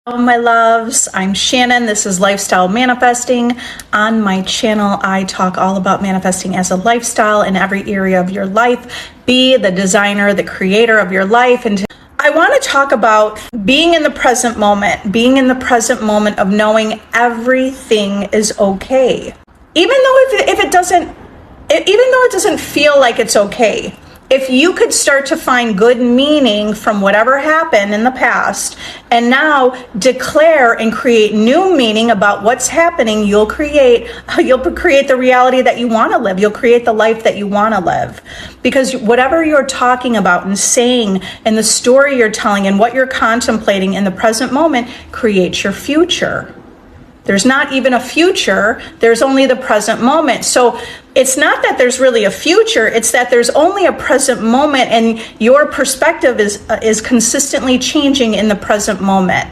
Hello, my loves. I'm Shannon. This is Lifestyle Manifesting. On my channel, I talk all about manifesting as a lifestyle in every area of your life. Be the designer, the creator of your life. And I want to talk about being in the present moment, of knowing everything is okay. Even though it doesn't feel like it's okay. If you could start to find good meaning from whatever happened in the past and now declare and create new meaning about what's happening, you'll create the reality that you want to live. You'll create the life that you want to live. Because whatever you're talking about and saying and the story you're telling and what you're contemplating in the present moment creates your future. There's not even a future, there's only the present moment. So it's not that there's really a future, it's that there's only a present moment and your perspective is consistently changing in the present moment.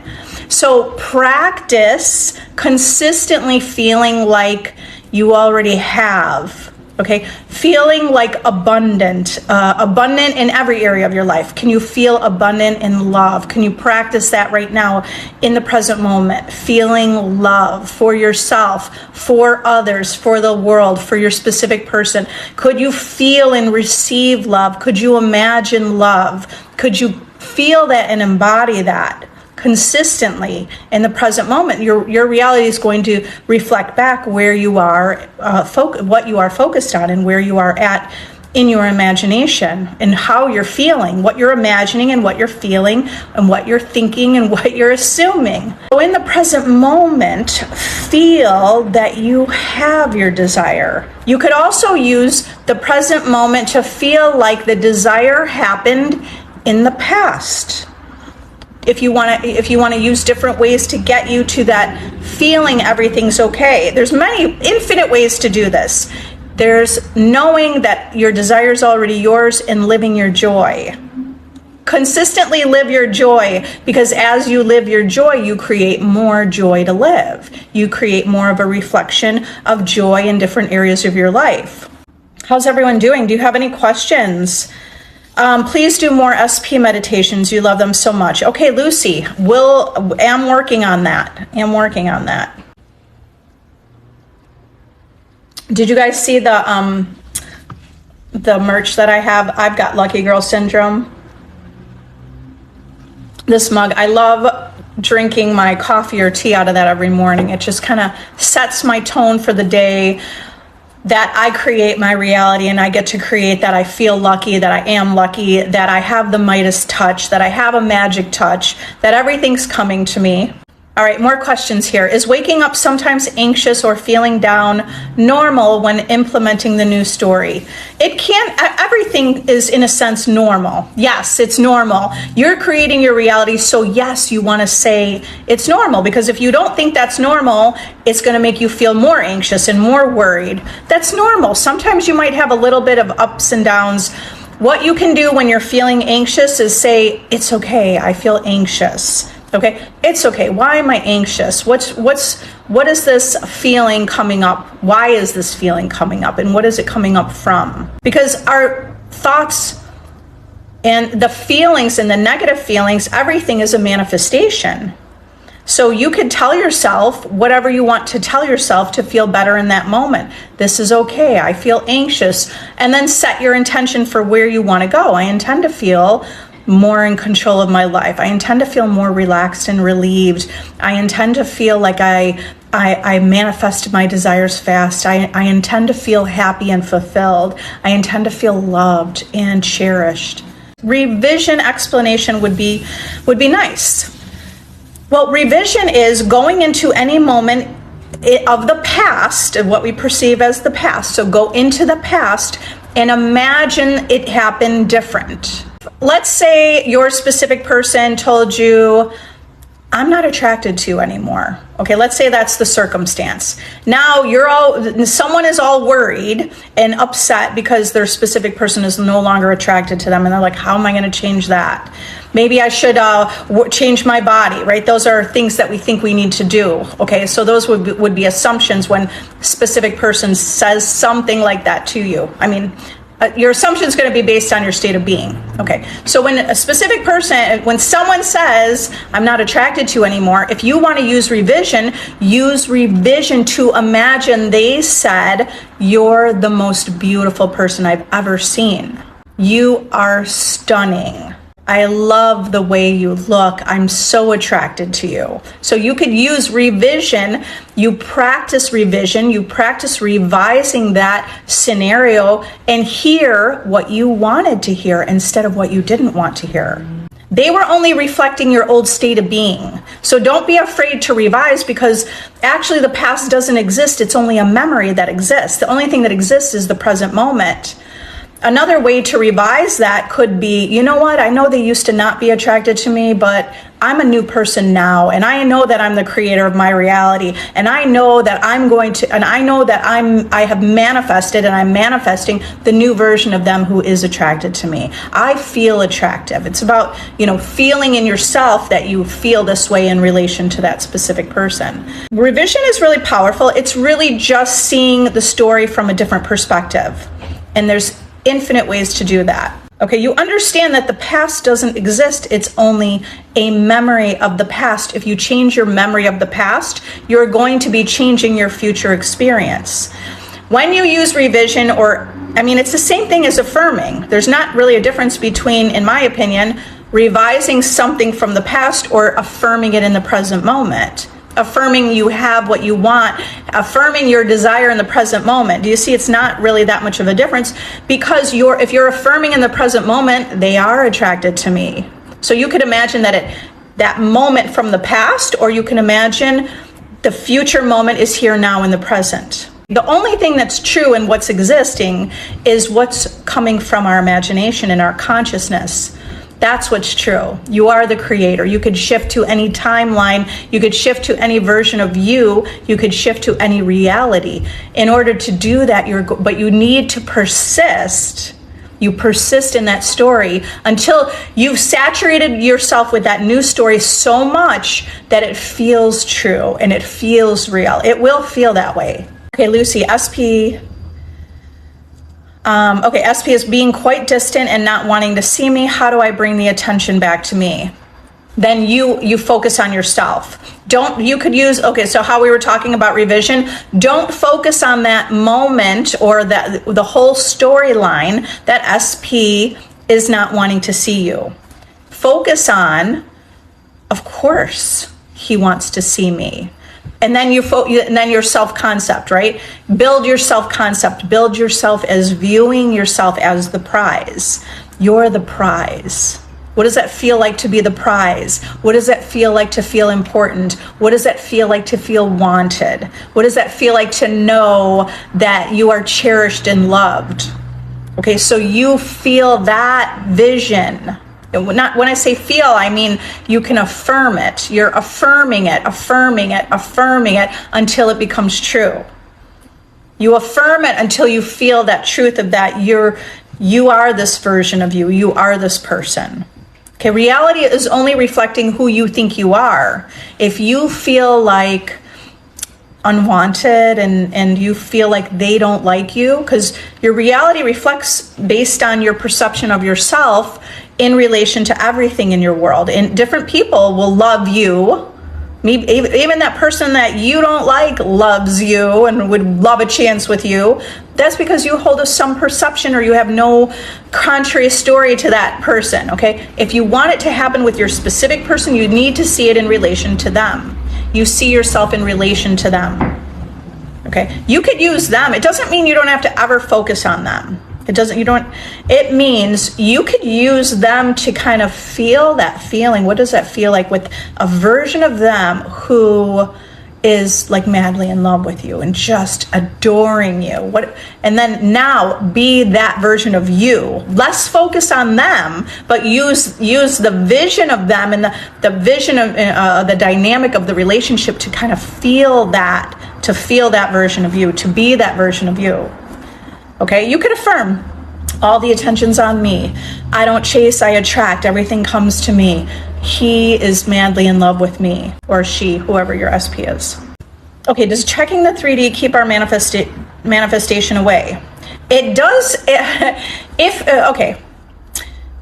So practice consistently feeling like you already have. Okay, feeling like abundant in every area of your life. Can you feel abundant in love? Can you practice that right now in the present moment? Feeling love for yourself, for others, for the world, for your specific person. Could you feel and receive love? Could you imagine love? Could you feel that and embody that? Consistently in the present moment, your reality is going to reflect back where you are, what you are focused on, and where you are at in your imagination, and how you're feeling, what you're imagining, and what you're feeling, and what you're thinking, and what you're assuming. So in the present moment, feel that you have your desire. You could also use the present moment to feel like the desire happened in the past. If you want to use different ways to get you to that feeling everything's okay. There's infinite ways to do this. There's knowing that your desire is already yours and living your joy. Consistently live your joy, because as you live your joy, you create more joy to live. You create more of a reflection of joy in different areas of your life. How's everyone doing? Do you have any questions? Please do more SP meditations. You love them so much. Okay, Lucy, am working on that. Did you guys see the merch that I have? I've got Lucky Girl Syndrome. This mug, I love drinking my coffee or tea out of that every morning. It just kind of sets my tone for the day. That I create my reality, and I get to create that. I feel lucky, that I am lucky, that I have the Midas touch, that I have a magic touch, that everything's coming to me. All right, more questions here. Is waking up sometimes anxious or feeling down normal when implementing the new story? Everything is in a sense normal. Yes, it's normal. You're creating your reality, so yes, you want to say it's normal, because if you don't think that's normal, it's going to make you feel more anxious and more worried. That's normal. Sometimes you might have a little bit of ups and downs. What you can do when you're feeling anxious is say, it's okay, I feel anxious. Okay, it's okay. Why am I anxious? What is this feeling coming up? Why is this feeling coming up? And what is it coming up from? Because our thoughts and the feelings and the negative feelings, everything is a manifestation. So you could tell yourself whatever you want to tell yourself to feel better in that moment. This is okay. I feel anxious. And then set your intention for where you want to go. I intend to feel more in control of my life. I intend to feel more relaxed and relieved. I intend to feel like I manifest my desires fast. I intend to feel happy and fulfilled. I intend to feel loved and cherished. Revision explanation would be nice. Well, revision is going into any moment of the past, what we perceive as the past. So go into the past and imagine it happened different. Let's say your specific person told you, I'm not attracted to you anymore. Okay, let's say that's the circumstance. Now someone is all worried and upset because their specific person is no longer attracted to them, and they're like, how am I going to change that? Maybe I should change my body, right? Those are things that we think we need to do. Okay, so those would be assumptions when a specific person says something like that to you. I mean, your assumption is going to be based on your state of being. Okay, so when a specific person, when someone says, I'm not attracted to you anymore, if you want to use revision to imagine they said, you're the most beautiful person I've ever seen. You are stunning. I love the way you look. I'm so attracted to you. So you could use revision. You practice revision. You practice revising that scenario and hear what you wanted to hear instead of what you didn't want to hear. They were only reflecting your old state of being. So don't be afraid to revise, because actually the past doesn't exist. It's only a memory that exists. The only thing that exists is the present moment. Another way to revise that could be, you know what, I know they used to not be attracted to me, but I'm a new person now, and I know that I'm the creator of my reality, and I know that I have manifested, and I'm manifesting the new version of them who is attracted to me. I feel attractive. It's about, feeling in yourself that you feel this way in relation to that specific person. Revision is really powerful. It's really just seeing the story from a different perspective, and there's infinite ways to do that. Okay, you understand that the past doesn't exist. It's only a memory of the past. If you change your memory of the past, you're going to be changing your future experience. When you use revision, it's the same thing as affirming. There's not really a difference between, in my opinion, revising something from the past or affirming it in the present moment. Affirming you have what you want, affirming your desire in the present moment. Do you see, it's not really that much of a difference, because if you're affirming in the present moment, they are attracted to me. So you could imagine that moment from the past, or you can imagine the future moment is here now in the present. The only thing that's true and what's existing is what's coming from our imagination and our consciousness. That's what's true. You are the creator. You could shift to any timeline. You could shift to any version of you. You could shift to any reality. In order to do that, but you need to persist. You persist in that story until you've saturated yourself with that new story so much that it feels true and it feels real. It will feel that way. Okay, Lucy, SP. SP is being quite distant and not wanting to see me. How do I bring the attention back to me? Then you focus on yourself. So how we were talking about revision, don't focus on that moment or the whole storyline that SP is not wanting to see you. Focus on, of course, he wants to see me. And then your self-concept, right? Build your self-concept. Build yourself as viewing yourself as the prize. You're the prize. What does that feel like to be the prize? What does that feel like to feel important? What does that feel like to feel wanted? What does that feel like to know that you are cherished and loved? Okay, so you feel that vision. When I say feel, I mean you can affirm it. You're affirming it until it becomes true. You affirm it until you feel that truth of that you are this version of you. You are this person. Okay, reality is only reflecting who you think you are. If you feel like unwanted and you feel like they don't like you, because your reality reflects based on your perception of yourself in relation to everything in your world. And different people will love you. Maybe even that person that you don't like loves you and would love a chance with you. That's because you hold some perception or you have no contrary story to that person, okay? If you want it to happen with your specific person, you need to see it in relation to them. You see yourself in relation to them, okay? You could use them. It doesn't mean you don't have to ever focus on them. It means you could use them to kind of feel that feeling. What does that feel like with a version of them who is like madly in love with you and just adoring you? And then now be that version of you. Less focus on them, but use the vision of them and the vision of the dynamic of the relationship to kind of feel that version of you, to be that version of you. Okay, you could affirm, all the attention's on me. I don't chase, I attract. Everything comes to me. He is madly in love with me, or she, whoever your SP is. Okay, does checking the 3D keep our manifestation away? It does,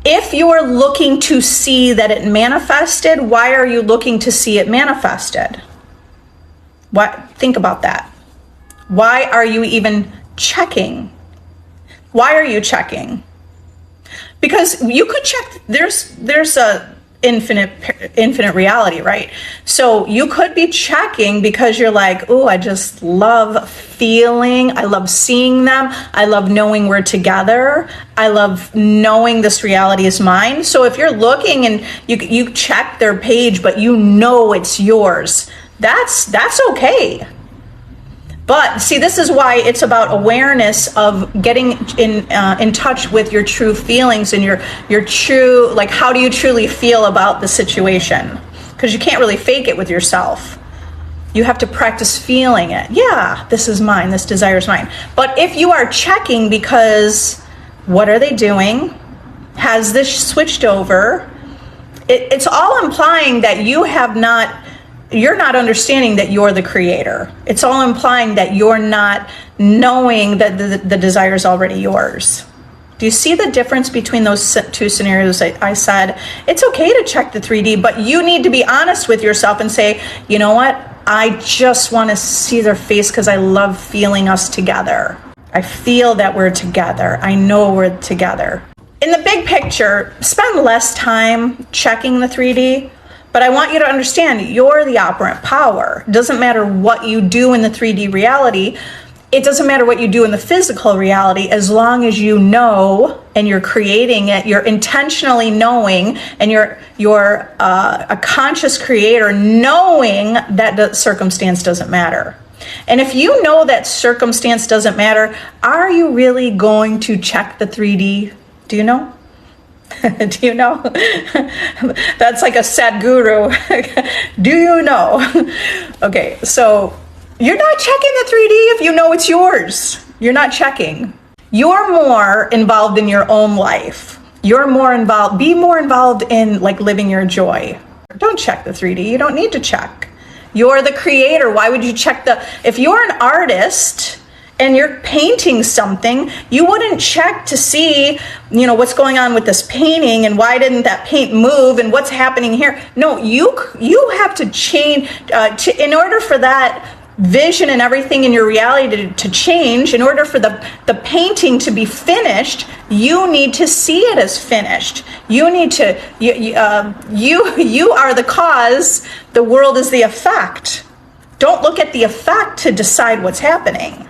if you're looking to see that it manifested, why are you looking to see it manifested? Think about that. Why are you even checking? Why are you checking? Because you could check, there's a infinite reality, right? So you could be checking because you're like, oh, I just love feeling, I love seeing them, I love knowing we're together, I love knowing this reality is mine. So if you're looking and you check their page, but you know it's yours, that's okay. But see, this is why it's about awareness of getting in touch with your true feelings and your true, like, how do you truly feel about the situation? Because you can't really fake it with yourself. You have to practice feeling it. Yeah, this is mine. This desire is mine. But if you are checking because what are they doing? Has this switched over? It's all implying that you're not understanding that you're the creator. It's all implying that you're not knowing that the desire is already yours. Do you see the difference between those two scenarios? I said, it's okay to check the 3D, but you need to be honest with yourself and say, you know what? I just want to see their face because I love feeling us together. I feel that we're together. I know we're together. In the big picture, spend less time checking the 3D. But I want you to understand, you're the operant power. It doesn't matter what you do in the 3D reality. It doesn't matter what you do in the physical reality, as long as you know and you're creating it, you're intentionally knowing, and you're a conscious creator knowing that the circumstance doesn't matter. And if you know that circumstance doesn't matter, are you really going to check the 3D? Do you know? Do you know? That's like a Sadhguru. Do you know? Okay, so you're not checking the 3D if you know it's yours. You're not checking. You're more involved in your own life. You're more involved. Be more involved in, like, living your joy. Don't check the 3D. You don't need to check. You're the creator. Why would you check if you're an artist and you're painting something, you wouldn't check to see, what's going on with this painting and why didn't that paint move and what's happening here. No, you have to change in order for that vision and everything in your reality to change. In order for the painting to be finished, you need to see it as finished. You need to you are the cause, the world is the effect. Don't look at the effect to decide what's happening.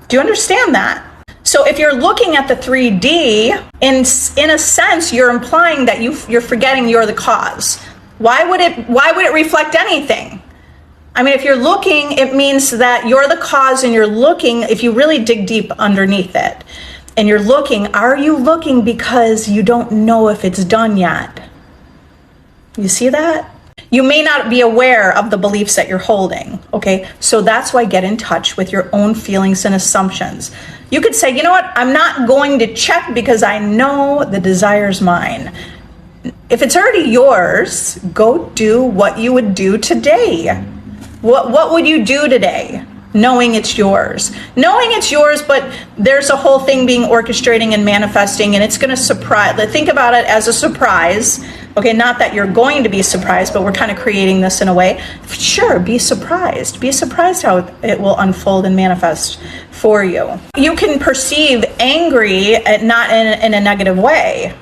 Do you understand that? So if you're looking at the 3D, in a sense, you're implying that you're forgetting you're the cause. Why would it reflect anything? I mean, if you're looking, it means that you're the cause, and you're looking, if you really dig deep underneath it, and you're looking, are you looking because you don't know if it's done yet? You see that? You may not be aware of the beliefs that you're holding, okay? So that's why get in touch with your own feelings and assumptions. You could say, you know what? I'm not going to check because I know the desire's mine. If it's already yours, go do what you would do today. What would you do today? Knowing it's yours. Knowing it's yours, but there's a whole thing being orchestrating and manifesting, and it's going to surprise. Think about it as a surprise. Okay, not that you're going to be surprised, but we're kind of creating this in a way. Sure, be surprised. Be surprised how it will unfold and manifest for you. You can perceive angry, not in a negative way.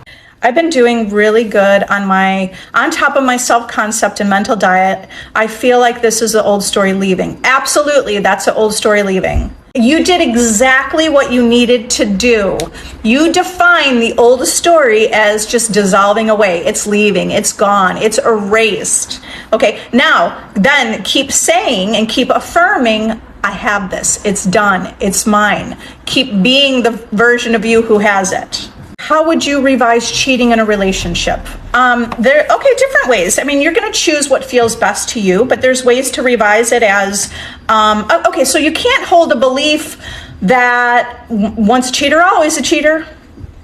I've been doing really good on top of my self-concept and mental diet. I feel like this is the old story leaving. Absolutely, that's the old story leaving. You did exactly what you needed to do. You define the old story as just dissolving away. It's leaving, it's gone, it's erased. Okay, now, then keep saying and keep affirming, I have this, it's done, it's mine. Keep being the version of you who has it. How would you revise cheating in a relationship? Different ways. I mean, you're going to choose what feels best to you, but there's ways to revise it as, so you can't hold a belief that once a cheater, always a cheater.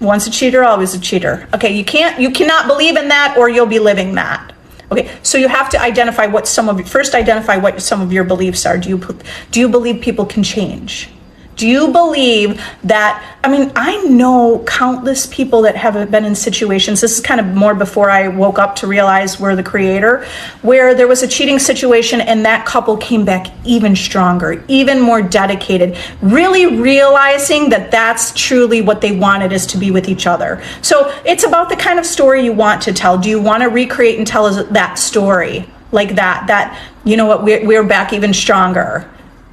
Once a cheater, always a cheater. Okay, you cannot believe in that, or you'll be living that. Okay, so you have to identify what some of your beliefs are. Do you believe people can change? Do you believe that, I mean, I know countless people that have been in situations, this is kind of more before I woke up to realize we're the creator, where there was a cheating situation and that couple came back even stronger, even more dedicated, really realizing that that's truly what they wanted, is to be with each other. So it's about the kind of story you want to tell. Do you want to recreate and tell us that story like that, you know what, we're back even stronger.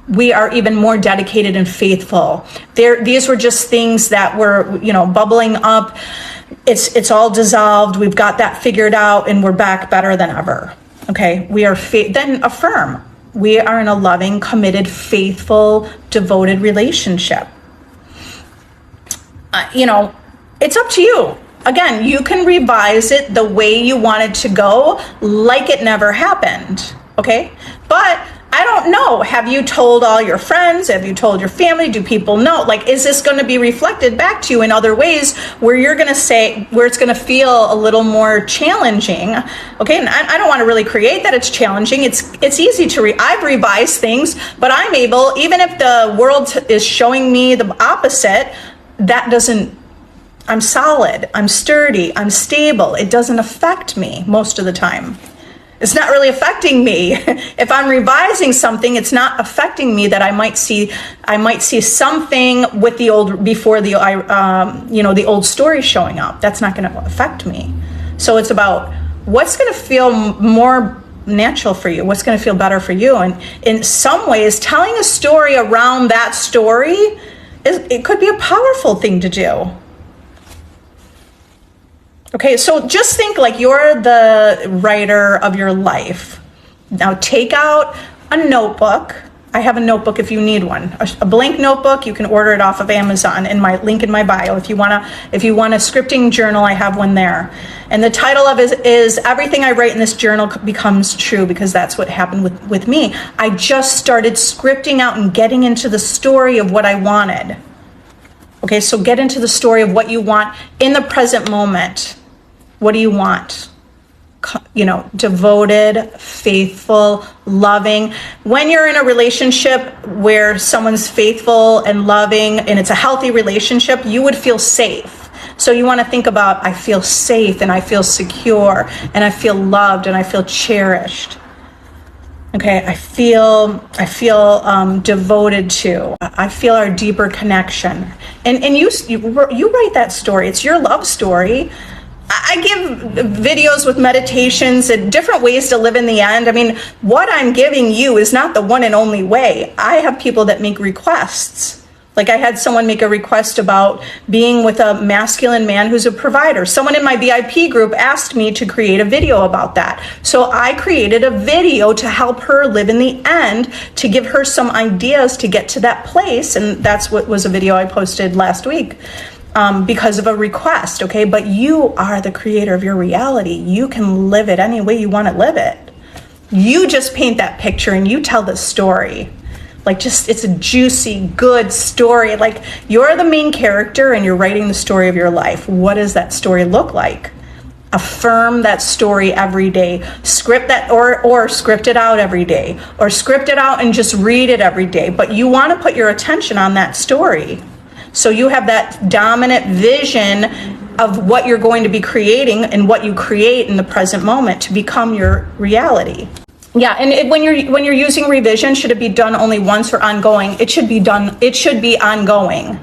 We are even more dedicated and faithful. These were just things that were, you know, bubbling up. It's all dissolved. We've got that figured out, and we're back better than ever. Okay, we are then affirm. We are in a loving, committed, faithful, devoted relationship. You know, it's up to you. Again, you can revise it the way you want it to go, like it never happened. Okay, but I don't know. Have you told all your friends? Have you told your family? Do people know? Like, is this going to be reflected back to you in other ways where you're going to say, where it's going to feel a little more challenging? Okay, and I don't want to really create that it's challenging. It's easy to I've revised things, but I'm able, even if the world is showing me the opposite, that doesn't, I'm solid, I'm sturdy, I'm stable. It doesn't affect me most of the time. It's not really affecting me. If I'm revising something, it's not affecting me that I might see something with the old, before the, you know, the old story showing up. That's not going to affect me. So it's about what's going to feel more natural for you, what's going to feel better for you. And in some ways, telling a story around that story, it could be a powerful thing to do. Okay, so just think like you're the writer of your life. Now take out a notebook. I have a notebook if you need one. A blank notebook, you can order it off of Amazon in my link in my bio. If you want a scripting journal, I have one there. And the title of it is Everything I Write in This Journal Becomes True, because that's what happened with me. I just started scripting out and getting into the story of what I wanted. Okay, so get into the story of what you want in the present moment. What do you want? You know, devoted, faithful, loving. When you're in a relationship where someone's faithful and loving and it's a healthy relationship, you would feel safe. So you want to think about, I feel safe and I feel secure and I feel loved and I feel cherished. Okay, I feel devoted to. I feel our deeper connection. And you write that story. It's your love story. I give videos with meditations and different ways to live in the end. I mean, what I'm giving you is not the one and only way. I have people that make requests. Like I had someone make a request about being with a masculine man who's a provider. Someone in my VIP group asked me to create a video about that. So I created a video to help her live in the end, to give her some ideas to get to that place. And that's what was a video I posted last week. Because of a request, okay? But you are the creator of your reality. You can live it any way you want to live it. You just paint that picture and you tell the story. Like it's a juicy, good story. Like you're the main character and you're writing the story of your life. What does that story look like? Affirm that story every day. Script that or script it out every day. Or script it out and just read it every day. But you want to put your attention on that story. So you have that dominant vision of what you're going to be creating and what you create in the present moment to become your reality. Yeah, and when you're using revision, should it be done only once or ongoing? It should be ongoing.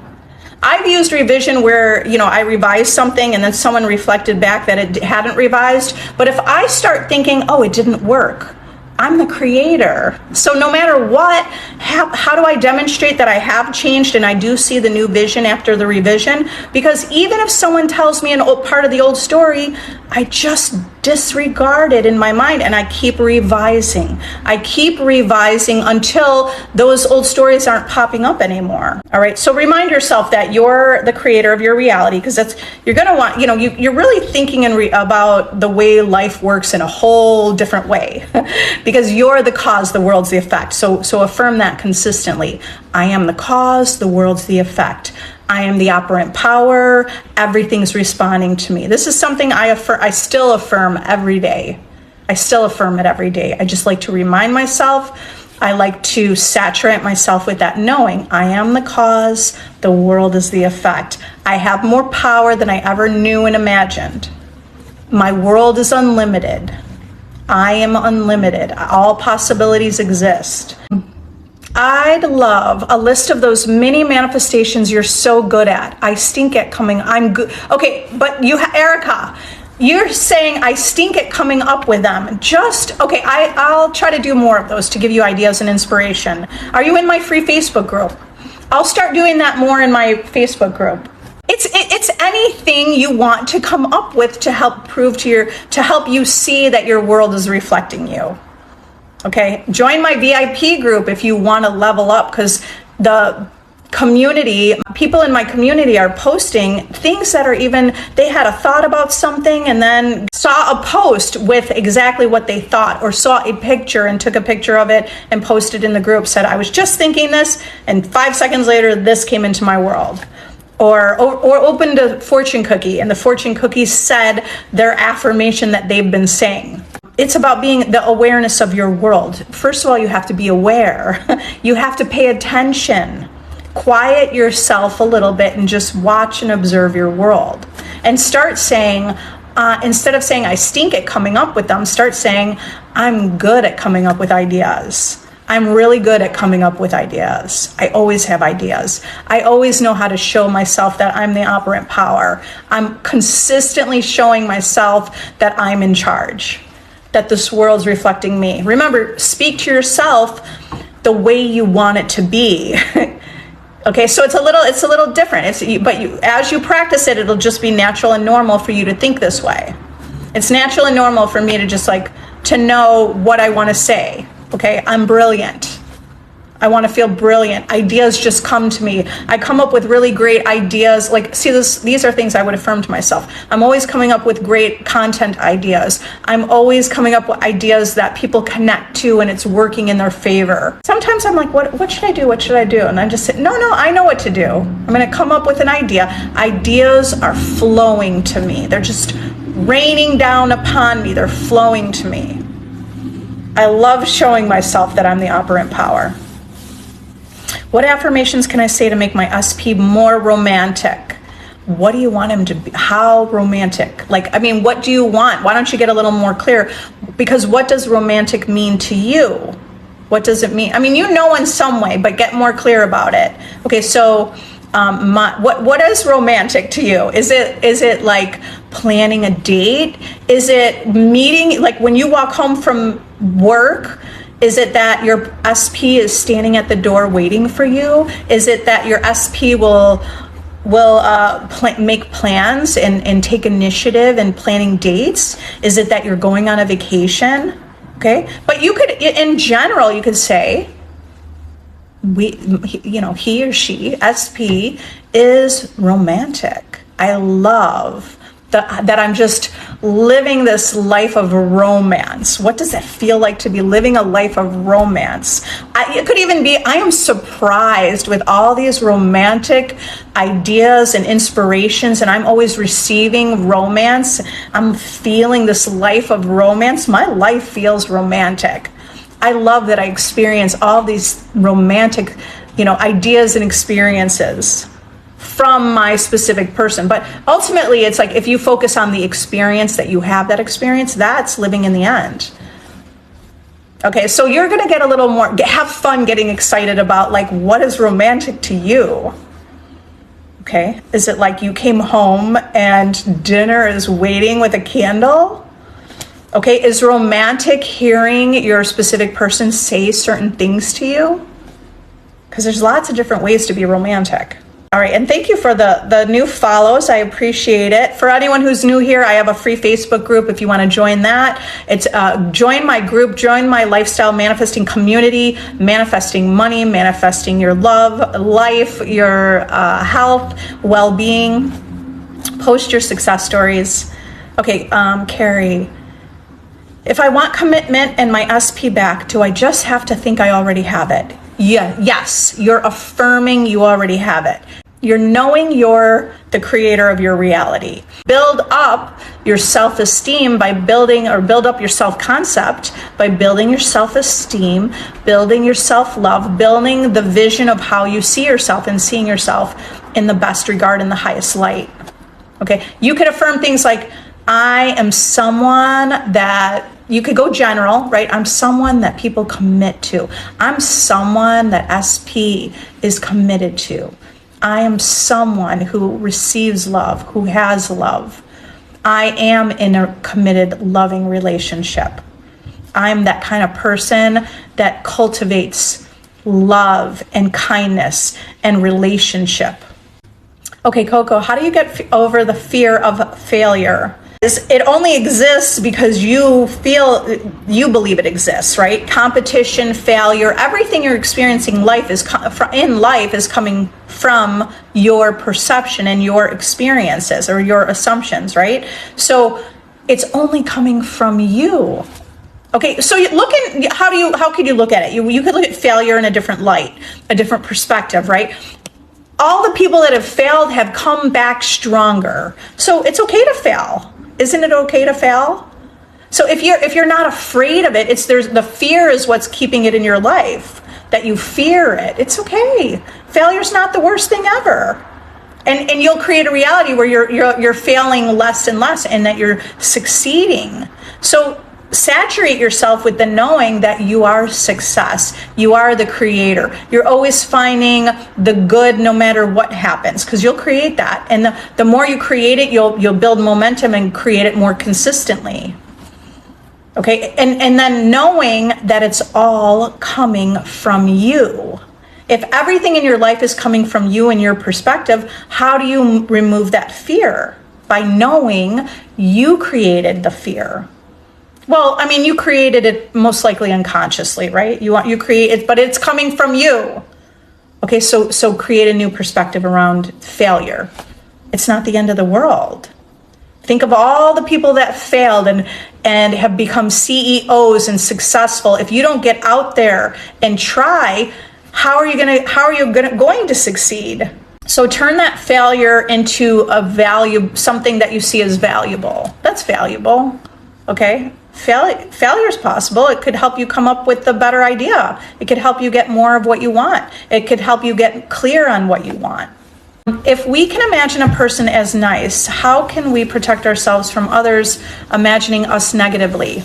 I've used revision where, you know, I revised something and then someone reflected back that it hadn't revised. But if I start thinking, oh, it didn't work, I'm the creator. So no matter what, how do I demonstrate that I have changed and I do see the new vision after the revision? Because even if someone tells me an old part of the old story, I just disregard it in my mind and I keep revising. I keep revising until those old stories aren't popping up anymore. All right, so remind yourself that you're the creator of your reality, because you're going to want, you know, you're really thinking about the way life works in a whole different way because you're the cause, the world's the effect. So affirm that consistently. I am the cause, the world's the effect. I am the operant power. Everything's responding to me. This is something I still affirm every day. I still affirm it every day. I just like to remind myself I like to saturate myself with that knowing I am the cause, the world is the effect. I have more power than I ever knew and imagined. My world is unlimited. I am unlimited. All possibilities exist. I'd love a list of those mini manifestations you're so good at. I stink at coming. I'm good. Okay, but Erica, you're saying I stink at coming up with them. Okay, I'll try to do more of those to give you ideas and inspiration. Are you in my free Facebook group? I'll start doing that more in my Facebook group. It's anything you want to come up with to help to help you see that your world is reflecting you. Okay, join my VIP group if you want to level up, because the community, people in my community are posting things that are they had a thought about something and then saw a post with exactly what they thought, or saw a picture and took a picture of it and posted in the group, said, I was just thinking this, and 5 seconds later, this came into my world. Or opened a fortune cookie, and the fortune cookie said their affirmation that they've been saying. It's about being the awareness of your world. First of all, you have to be aware. You have to pay attention. Quiet yourself a little bit and just watch and observe your world. And start saying, instead of saying I stink at coming up with them, start saying I'm good at coming up with ideas. I'm really good at coming up with ideas. I always have ideas. I always know how to show myself that I'm the operant power. I'm consistently showing myself that I'm in charge, that this world's reflecting me. Remember, speak to yourself the way you want it to be. Okay, so it's a little different. As you practice it, it'll just be natural and normal for you to think this way. It's natural and normal for me to just to know what I want to say. Okay, I'm brilliant. I want to feel brilliant. Ideas just come to me. I come up with really great ideas. These are things I would affirm to myself. I'm always coming up with great content ideas. I'm always coming up with ideas that people connect to and it's working in their favor. Sometimes I'm like, what should I do? What should I do? And I just say, no, I know what to do. I'm going to come up with an idea. Ideas are flowing to me. They're just raining down upon me. They're flowing to me. I love showing myself that I'm the operant power. What affirmations can I say to make my SP more romantic? What do you want him to be? How romantic? What do you want? Why don't you get a little more clear? Because what does romantic mean to you? What does it mean? You know in some way, but get more clear about it. Okay, so what is romantic to you? Is it like planning a date? Is it meeting, when you walk home from work? Is it that your SP is standing at the door waiting for you? Is it that your SP will make plans and take initiative in planning dates? Is it that you're going on a vacation? Okay, but you could, in general, you could say, he or she, SP, is romantic. I love that I'm just living this life of romance. What does it feel like to be living a life of romance? It could even be, I am surprised with all these romantic ideas and inspirations, and I'm always receiving romance. I'm feeling this life of romance. My life feels romantic. I love that I experience all these romantic, ideas and experiences from my specific person. But ultimately, it's if you focus on the experience, that you have that experience, that's living in the end. Okay, so you're going to get a little more, have fun getting excited about what is romantic to you. Okay, is it you came home and dinner is waiting with a candle? Okay, is romantic hearing your specific person say certain things to you? Because there's lots of different ways to be romantic. All right, and thank you for the new follows. I appreciate it. For anyone who's new here, I have a free Facebook group if you want to join that. It's join my group, join my lifestyle manifesting community, manifesting money, manifesting your love, life, your health, well-being. Post your success stories. Okay, Carrie, if I want commitment and my SP back, do I just have to think I already have it? Yeah, yes, you're affirming you already have it. You're knowing you're the creator of your reality. Build up your self-esteem by build up your self-concept by building your self-esteem, building your self-love, building the vision of how you see yourself and seeing yourself in the best regard, in the highest light. Okay, you could affirm things like, I am someone that, you could go general, right? I'm someone that people commit to. I'm someone that SP is committed to. I am someone who receives love, who has love. I am in a committed, loving relationship. I'm that kind of person that cultivates love and kindness and relationship. Okay, Coco, how do you get over the fear of failure? It only exists because you believe it exists, right? Competition, failure, everything you're experiencing in life is coming from your perception and your experiences or your assumptions, right? So it's only coming from you. Okay, so how could you look at it? You could look at failure in a different light, a different perspective, right? All the people that have failed have come back stronger. So it's okay to fail. Isn't it okay to fail? So if you're not afraid of it, the fear is what's keeping it in your life, that you fear it. It's okay. Failure's not the worst thing ever. And you'll create a reality where you're failing less and less and that you're succeeding. So saturate yourself with the knowing that you are success. You are the creator. You're always finding the good no matter what happens, because you'll create that. And the more you create it, you'll build momentum and create it more consistently. Okay, and then knowing that it's all coming from you. If everything in your life is coming from you and your perspective, how do you remove that fear? By knowing you created the fear. Well, I mean, you created it most likely unconsciously, right? You create it, but it's coming from you. Okay, so create a new perspective around failure. It's not the end of the world. Think of all the people that failed and have become CEOs and successful. If you don't get out there and try, how are you going to succeed? So turn that failure into something that you see as valuable. That's valuable. Okay? Failure is possible. It could help you come up with a better idea. It could help you get more of what you want. It could help you get clear on what you want. If we can imagine a person as nice, how can we protect ourselves from others imagining us negatively?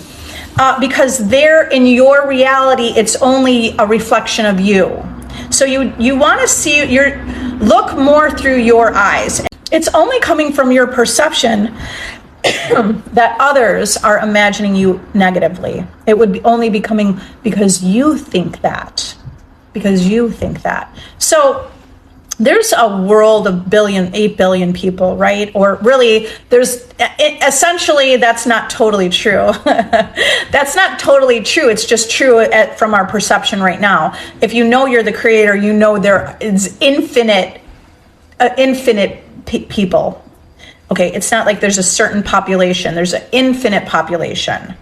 Because in your reality, it's only a reflection of you. So you want to look more through your eyes. It's only coming from your perception that others are imagining you negatively. It would only be coming because you think that. So there's a world of 8 billion people, right? Or really, essentially, that's not totally true. That's not totally true. It's just true from our perception right now. If you know you're the creator, you know there is infinite people. Okay, it's not like there's a certain population. There's an infinite population.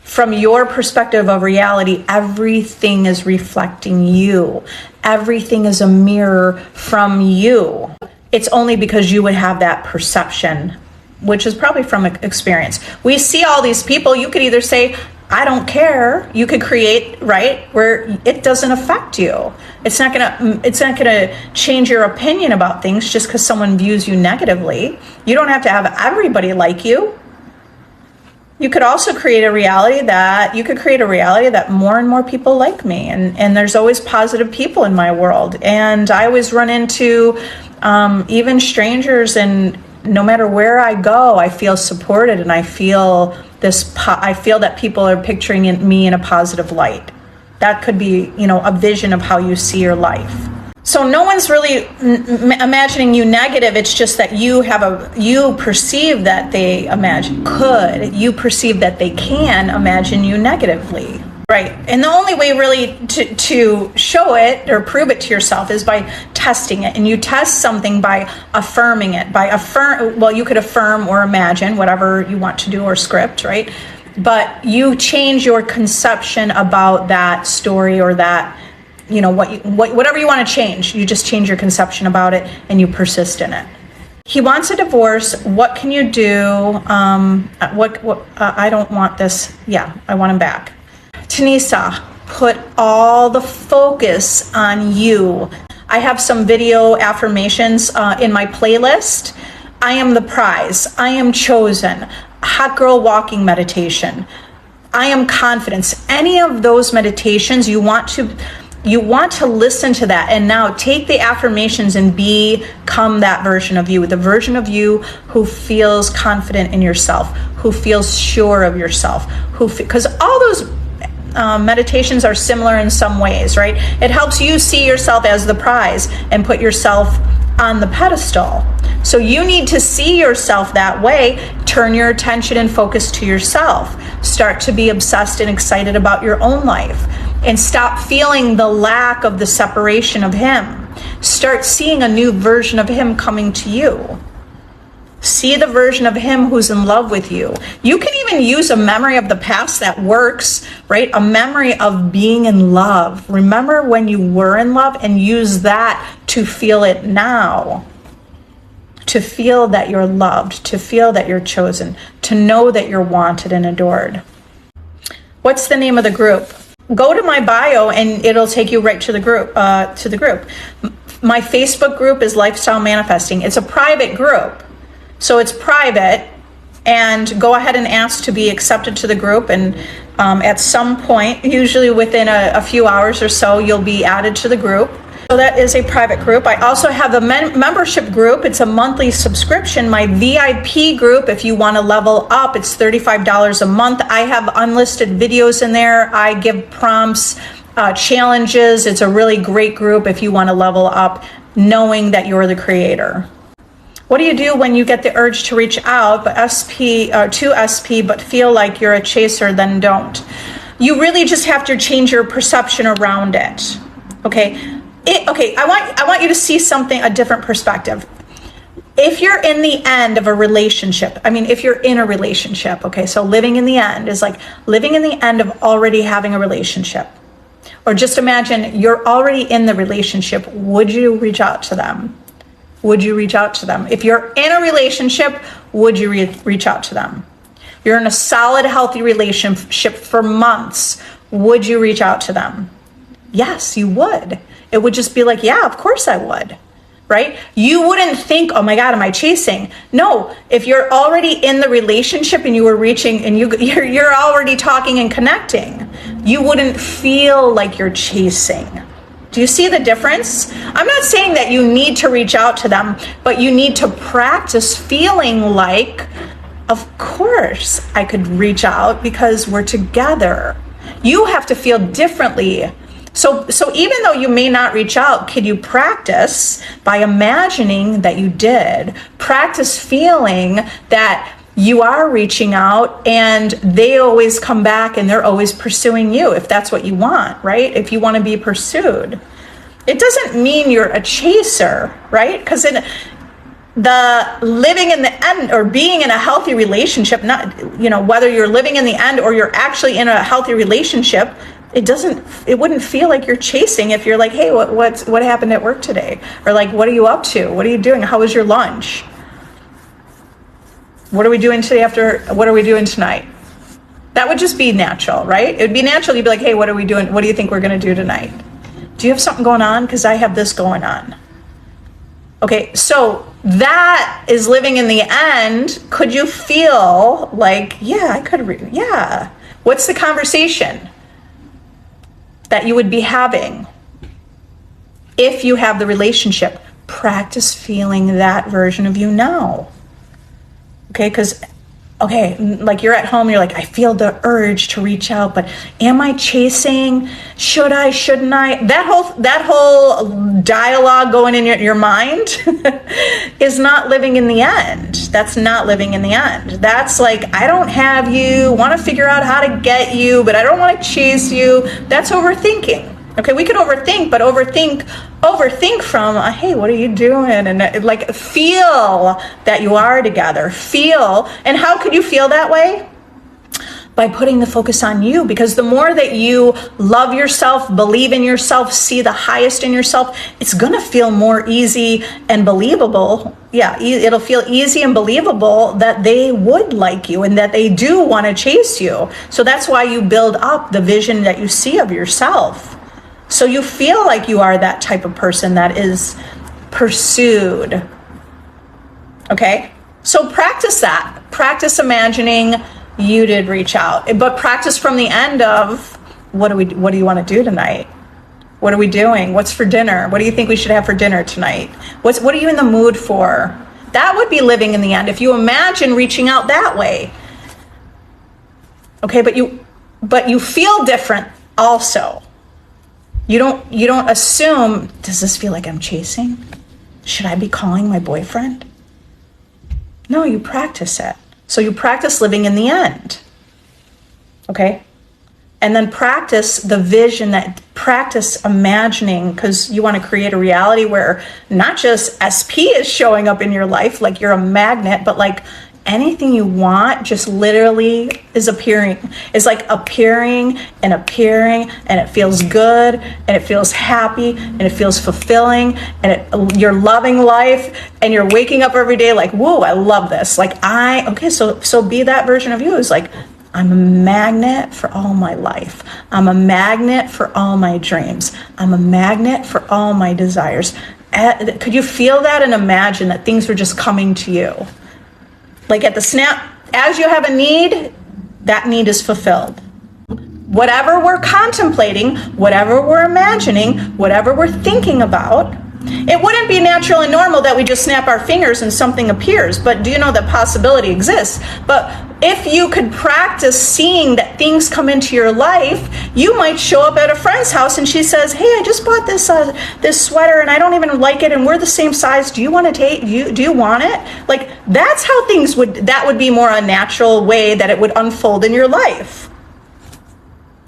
From your perspective of reality, everything is reflecting you. Everything is a mirror from you. It's only because you would have that perception, which is probably from experience. We see all these people. You could either say, I don't care. You could create, right, where it doesn't affect you. It's not gonna change your opinion about things just because someone views you negatively. You don't have to have everybody like you. You could also create a reality that more and more people like me, and there's always positive people in my world. And I always run into even strangers, and no matter where I go, I feel supported, and I feel that people are picturing me in a positive light. That could be, a vision of how you see your life. So no one's really imagining you negative. It's just that you perceive that you perceive that they can imagine you negatively. Right. And the only way really to show it or prove it to yourself is by testing it. And you test something by affirming it. You could affirm or imagine whatever you want to do, or script, right? But you change your conception about that story or that whatever you want to change, you just change your conception about it and you persist in it. He wants a divorce. What can you do? I don't want this. Yeah, I want him back. Tanisa, put all the focus on you. I have some video affirmations in my playlist. I am the prize. I am chosen. Hot girl walking meditation. I am confidence. Any of those meditations, you want to listen to that, and now take the affirmations and become that version of you, the version of you who feels confident in yourself, who feels sure of yourself, because all those meditations are similar in some ways, right? It helps you see yourself as the prize and put yourself on the pedestal. So you need to see yourself that way. Turn your attention and focus to yourself. Start to be obsessed and excited about your own life, and stop feeling the lack of the separation of him. Start seeing a new version of him coming to you. See the version of him who's in love with you. You can even use a memory of the past that works, right? A memory of being in love. Remember when you were in love, and use that to feel it now. To feel that you're loved, to feel that you're chosen, to know that you're wanted and adored. What's the name of the group? Go to my bio and it'll take you right to the group. My Facebook group is Lifestyle Manifesting. It's a private group. So it's private, and go ahead and ask to be accepted to the group, and at some point, usually within a few hours or so, you'll be added to the group. So that is a private group. I also have a membership group. It's a monthly subscription. My VIP group, if you want to level up, it's $35 a month. I have unlisted videos in there. I give prompts, challenges. It's a really great group if you want to level up, knowing that you're the creator. What do you do when you get the urge to reach out to SP, but feel like you're a chaser, then don't? You really just have to change your perception around it. Okay. I want you to see a different perspective. If you're in the end of a relationship, if you're in a relationship, okay, so living in the end is like living in the end of already having a relationship. Or just imagine you're already in the relationship. Would you reach out to them? Would you reach out to them? If you're in a relationship, would you reach out to them? You're in a solid, healthy relationship for months. Would you reach out to them? Yes, you would. It would just be like, yeah, of course I would, right? You wouldn't think, oh my God, am I chasing? No, if you're already in the relationship and you were reaching and you're already talking and connecting, you wouldn't feel like you're chasing. Do you see the difference? I'm not saying that you need to reach out to them, but you need to practice feeling like, of course I could reach out because we're together. You have to feel differently. So even though you may not reach out, can you practice by imagining that you did? Practice feeling that you are reaching out and they always come back and they're always pursuing you, if that's what you want, right? If you want to be pursued. It doesn't mean you're a chaser, right? Because in the living in the end or being in a healthy relationship, not, whether you're living in the end or you're actually in a healthy relationship, it wouldn't feel like you're chasing if you're like, hey, what happened at work today? Or like, what are you up to? What are you doing? How was your lunch? What are we doing today what are we doing tonight? That would just be natural, right? It would be natural. You'd be like, hey, what are we doing? What do you think we're going to do tonight? Do you have something going on? Because I have this going on. Okay, so that is living in the end. Could you feel like, yeah, I could, yeah. What's the conversation that you would be having if you have the relationship? Practice feeling that version of you now. Okay, like you're at home, you're like, I feel the urge to reach out, but am I chasing? Should I, shouldn't I? That whole dialogue going in your mind is not living in the end. That's not living in the end. That's like, I don't have you, want to figure out how to get you, but I don't want to chase you. That's overthinking. Okay, we can overthink, but overthink from, hey, what are you doing? And like, feel that you are together. Feel, and how could you feel that way? by putting the focus on you, because the more that you love yourself, believe in yourself, see the highest in yourself, it's going to feel more easy and believable. Yeah, it'll feel easy and believable that they would like you and that they do want to chase you. So that's why you build up the vision that you see of yourself. So you feel like you are that type of person that is pursued. Okay? So practice that. Practice imagining you did reach out, but practice from the end of what do you want to do tonight? What are we doing? What's for dinner? What do you think we should have for dinner tonight? What are you in the mood for? That would be living in the end if you imagine reaching out that way. Okay, but you feel different also. You don't assume, does this feel like I'm chasing? Should I be calling my boyfriend? No, you practice it. So you practice living in the end. Okay? And then practice the vision, practice imagining, because you want to create a reality where not just SP is showing up in your life, like you're a magnet, but like anything you want just literally is appearing. It's like appearing, and it feels good, and it feels happy, and it feels fulfilling, and you're loving life, and you're waking up every day like, whoa, I love this. So be that version of you. It's like, I'm a magnet for all my life. I'm a magnet for all my dreams. I'm a magnet for all my desires. Could you feel that and imagine that things were just coming to you? Like at the snap, as you have a need, that need is fulfilled. Whatever we're contemplating, whatever we're imagining, whatever we're thinking about, it wouldn't be natural and normal that we just snap our fingers and something appears. But do you know that possibility exists? But if you could practice seeing that things come into your life, you might show up at a friend's house and she says, hey, I just bought this sweater and I don't even like it and we're the same size. Do you want to take, do you want it? Like that's how that would be more a natural way that it would unfold in your life.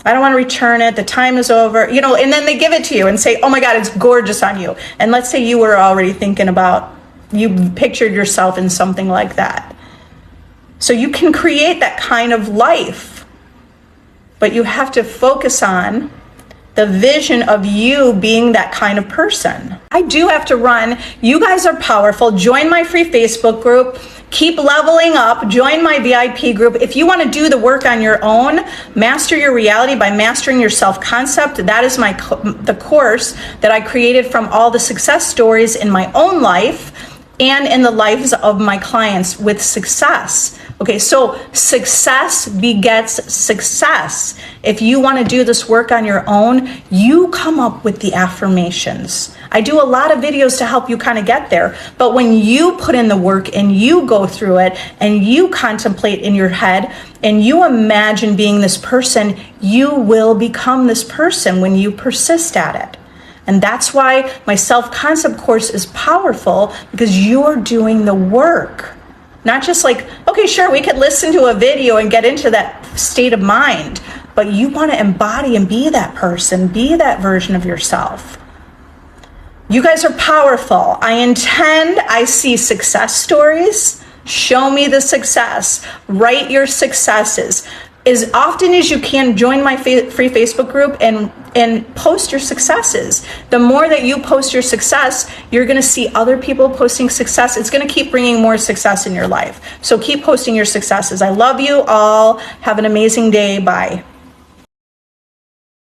I don't want to return it. The time is over, and then they give it to you and say, oh my God, it's gorgeous on you. And let's say you were already thinking about, you pictured yourself in something like that. So you can create that kind of life, but you have to focus on the vision of you being that kind of person. I do have to run. You guys are powerful. Join my free Facebook group. Keep leveling up. Join my VIP group. If you want to do the work on your own, master your reality by mastering your self-concept. That is the course that I created from all the success stories in my own life and in the lives of my clients with success. Okay, so success begets success. If you want to do this work on your own, you come up with the affirmations. I do a lot of videos to help you kind of get there, but when you put in the work and you go through it and you contemplate in your head and you imagine being this person, you will become this person when you persist at it. And that's why my self-concept course is powerful, because you're doing the work. Not just like, okay, sure, we could listen to a video and get into that state of mind, but you want to embody and be that person, be that version of yourself. You guys are powerful. I see success stories. Show me the success. Write your successes. As often as you can, join my free Facebook group and post your successes. The more that you post your success, you're going to see other people posting success. It's going to keep bringing more success in your life. So keep posting your successes. I love you all. Have an amazing day. Bye.